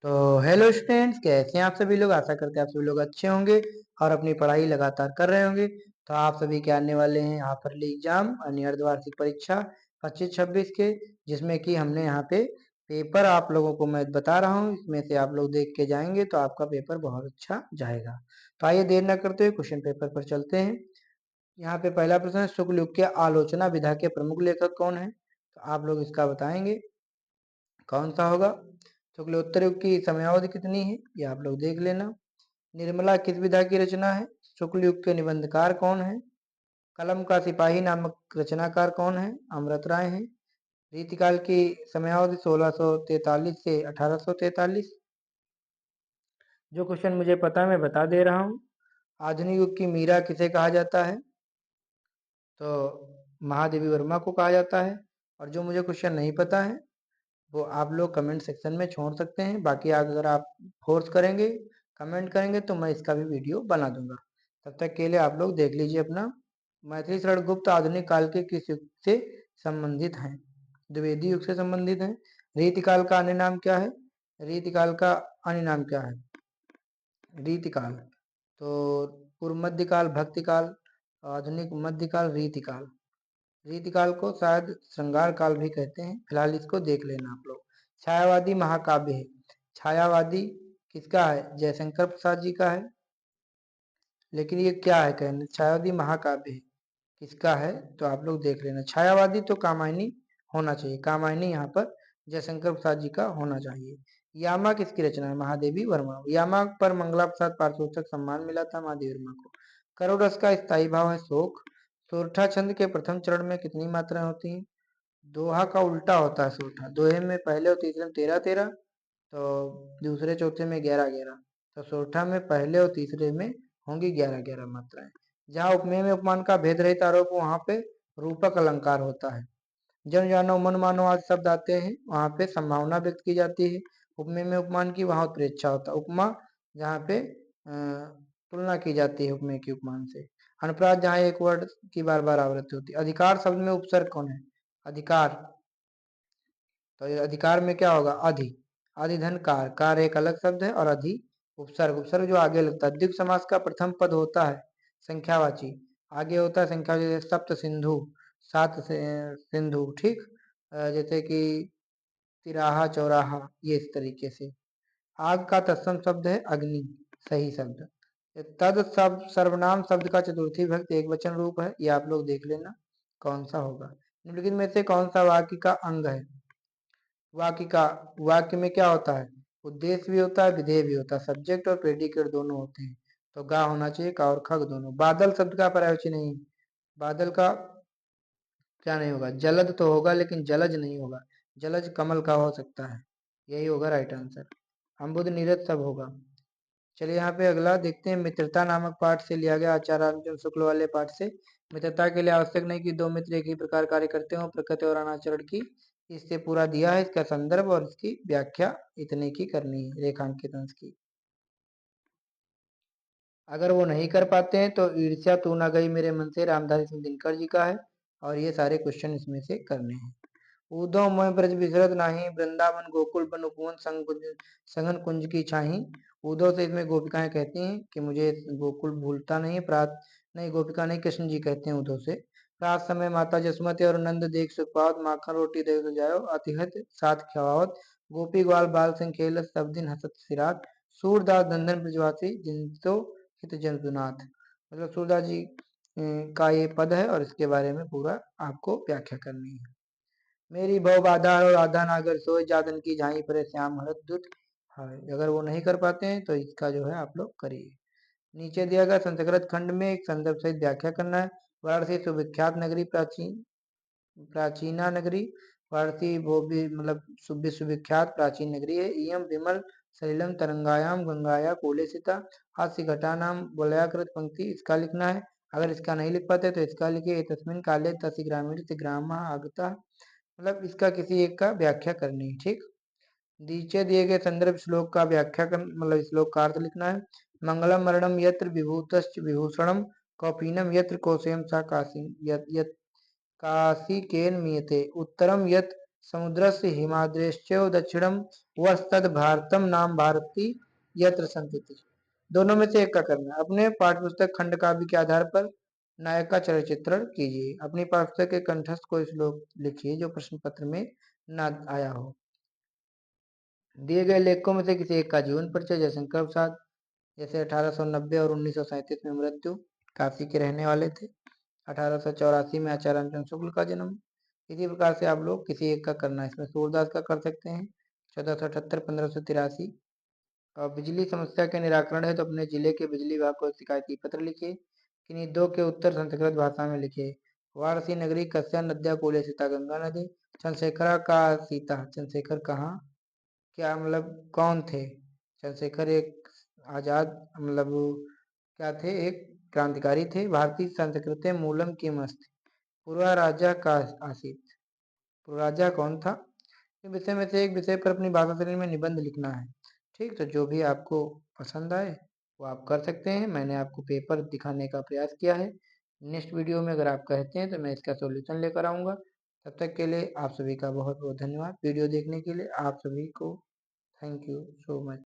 तो hello students, कैसे हैं आप सभी लोग। आशा करते हैं आप सभी लोग अच्छे होंगे और अपनी पढ़ाई लगातार कर रहे होंगे। तो आप सभी के आने वाले हैं यहाँ पर एग्जाम यानी अर्धवार्षिक परीक्षा 25-26 के, जिसमें कि हमने यहाँ पे पेपर आप लोगों को मैं बता रहा हूँ। इसमें से आप लोग देख के जाएंगे तो आपका पेपर बहुत अच्छा जाएगा। तो आइए देर न करते हुए क्वेश्चन पेपर पर चलते हैं। यहाँ पे पहला प्रश्न है, शुक्ल युग के आलोचना विधा के प्रमुख लेखक कौन है। तो आप लोग इसका बताएंगे कौन सा होगा। शुक्लोत्तर युग की समयावधि कितनी है, ये आप लोग देख लेना। निर्मला किस विधा की रचना है। शुक्ल युग के निबंधकार कौन है। कलम का सिपाही नामक रचनाकार कौन है, अमृत राय है। रीतिकाल की समयावधि 1643 से 1843। जो क्वेश्चन मुझे पता है मैं बता दे रहा हूँ। आधुनिक युग की मीरा किसे कहा जाता है, तो महादेवी वर्मा को कहा जाता है। और जो मुझे क्वेश्चन नहीं पता है वो आप लोग कमेंट सेक्शन में छोड़ सकते हैं। बाकी अगर आप फोर्स करेंगे, कमेंट करेंगे तो मैं इसका भी वीडियो बना दूंगा। तब तक के लिए आप लोग देख लीजिए अपना। मैथिली शरण गुप्त आधुनिक काल के किस युग से संबंधित हैं, द्विवेदी युग से संबंधित हैं। रीतिकाल का अन्य नाम क्या है, रीतिकाल का अन्य नाम क्या है। रीतिकाल तो पूर्व मध्यकाल, भक्तिकाल, आधुनिक मध्यकाल, रीतिकाल। रीतिकाल को शायद श्रृंगार काल भी कहते हैं। फिलहाल इसको देख लेना आप लोग। छायावादी महाकाव्य है, छायावादी किसका है, जयशंकर प्रसाद जी का है। लेकिन ये क्या है कहने, छायावादी महाकाव्य है किसका है, तो आप लोग देख लेना। छायावादी तो कामायनी होना चाहिए, कामायनी यहाँ पर जयशंकर प्रसाद जी का होना चाहिए। यामा किसकी रचना है, महादेवी वर्मा। यामा पर मंगला प्रसाद पारितोषिक सम्मान मिला था महादेवी वर्मा को। करोड़ रस का स्थायी भाव है शोक। सोरठा छंद के प्रथम चरण में कितनी मात्राएं होती हैं। दोहा का उल्टा होता है सोरठा। दोहे में पहले और तीसरे में 13-13, तो दूसरे चौथे में 11-11। तो सोरठा में पहले और तीसरे में होंगी 11-11 मात्राएं। जहाँ उपमेय में उपमान का भेद रहित आरोप वहां पे रूपक अलंकार होता है। जन जानो मन मानो आदि शब्द आते हैं, वहां पे संभावना व्यक्त की जाती है। उपमेय में उपमान की वहां उत्प्रेक्षा होता है। उपमा जहाँ पे तुलना की जाती है उपमेय की उपमान से। अनुप्रास जहाँ एक वर्ड की बार बार आवृत्ति होती है। अधिकार शब्द में उपसर्ग कौन है, अधिकार। तो ये अधिकार में क्या होगा, अधि। अधिधन कार, कार एक अलग शब्द है और अधि उपसर्ग, उपसर्ग जो आगे लगता है। द्विगु समास का प्रथम पद होता है संख्यावाची, आगे होता है संख्या, जैसे सप्त सिंधु, सात सिंधु, ठीक। जैसे कि तिराहा चौराहा, ये इस तरीके से। आग का तत्सम शब्द है अग्नि, सही शब्द। तद शब्द सर्वनाम शब्द का चतुर्थी विभक्त एक वचन रूप है, ये आप लोग देख लेना कौन सा होगा। निम्नलिखित में से कौन सा वाक्य का अंग है। वाक्य का, वाक्य में क्या होता है, उद्देश्य भी होता है, विधेय भी होता है, सब्जेक्ट और प्रेडिकेट दोनों होते हैं। तो गा होना चाहिए, का और खग दोनों। बादल शब्द का पर्यायवाची नहीं, बादल का क्या नहीं होगा, जलद तो होगा लेकिन जलज नहीं होगा। जलज कमल का हो सकता है, यही होगा राइट आंसर। अम्बुद नीरज सब होगा। चलिए यहाँ पे अगला देखते हैं। मित्रता नामक पाठ से लिया गया, आचार्य रामचंद्र शुक्ल वाले पाठ से। मित्रता के लिए आवश्यक नहीं कि दो मित्र एक ही प्रकार कार्य करते हो, प्रकृति और अनाचरण की, इससे पूरा दिया है। इसका संदर्भ और इसकी व्याख्या इतने की करनी है, रेखांकित अंश की। अगर वो नहीं कर पाते हैं तो ईर्ष्या तू ना गई मेरे मन से, रामधारी सिंह दिनकर जी का है। और ये सारे क्वेश्चन इसमें से करने हैं। उदो मोह ब्रज बिसरत नाही, वृंदावन गोकुल बन उपवन संगन कुंज की छाही। उदो से इसमें गोपिकाएं कहती हैं कि मुझे गोकुल भूलता नहीं। प्रात नहीं, गोपिका नहीं, कृष्ण जी कहते हैं उदो से। रात समय माता जसमती और नंद देख सुख पावत, माखन रोटी दे सजायो अतिहत साथ खवावत। गोपी ग्वाल बाल सिंह खेल सब दिन हसत सिरात, सूरदास दंदन ब्रजवासी जिनतो हित जंतुनाथ। मतलब सूरदास जी का ये पद है और इसके बारे में पूरा आपको व्याख्या करनी है। मेरी भव बाधा और राधा नागर सोई, जातन की झाई पर श्याम हरत दुत। हाँ, अगर वो नहीं कर पाते हैं तो इसका जो है आप लोग करिए। नीचे दिया गया संस्कृत खंड में एक संदर्भ सहित व्याख्या करना है। वाराणसी सुविख्यात नगरी, प्राचीन प्राचीना नगरी। वाराणसी वो भी मतलब विश्वविख्यात प्राचीन नगरी है। इयम विमल सलिलम तरंगायाम गंगाया कोलेसिता, हास्य घटा नाम वलयाकृत पंक्ति, इसका लिखना है। अगर इसका नहीं लिख पाते तो इसका लिखिए, तस्मिन काले तसी ग्रामीण से ग्राम आगता। मतलब इसका किसी एक का व्याख्या करनी है, ठीक। नीचे दिए गए संदर्भ श्लोक का व्याख्या कर, मतलब श्लोक का अर्थ लिखना है। मंगलम मरणम यत्र विभूतश्च विभूषणम, कौपीनम यत्र कौशेयम सा काशी, यत काशी केन मीयते, उत्तरम यत समुद्रस्य हिमाद्रेश्चैव दक्षिणम वस्तद भारतम नाम भारती यत्र संतति। दोनों में से एक का करना है। अपने पाठ्यपुस्तक खंड काव्य के आधार पर नायक का चरित्रण कीजिए। अपनी पाठ्यपुस्तक के कंठस्थ कोई श्लोक लिखिए जो प्रश्न पत्र में न आया हो। दिए गए लेखकों में से किसी एक का जीवन परिचय। जयशंकर प्रसाद जैसे 1890 और 1937 में मृत्यु, काशी के रहने वाले थे। 1884 में आचार्य रामचंद्र शुक्ल का जन्म। इसी प्रकार से आप लोग किसी एक का करना है। इसमें सूरदास का कर सकते हैं 1478 1583। और बिजली समस्या के निराकरण है तो अपने जिले के बिजली विभाग को शिकायती पत्र लिखिए। किन्हीं दो के उत्तर संस्कृत भाषा में लिखिए। वाराणसी नगरी कस्या नद्या कूले सीता गंगा नदी। चंद्रशेखरा का सीता, चंद्रशेखर कहाँ, क्या मतलब कौन थे? चंद्रशेखर एक आजाद मतलब क्या थे, एक क्रांतिकारी थे। भारतीय संस्कृति मूलम किम अस्ति, पूर्वा राजा का आसित, पूर्व राजा कौन था? इस विषय में से एक विषय पर अपनी भाषा शैली में निबंध लिखना है। ठीक, तो जो भी आपको पसंद आए वो आप कर सकते हैं। मैंने आपको पेपर दिखाने का प्रयास किया है। नेक्स्ट वीडियो में अगर आप कहते हैं तो मैं इसका सॉल्यूशन लेकर आऊँगा। तब तक के लिए आप सभी का बहुत बहुत धन्यवाद। वीडियो देखने के लिए आप सभी को थैंक यू सो मच।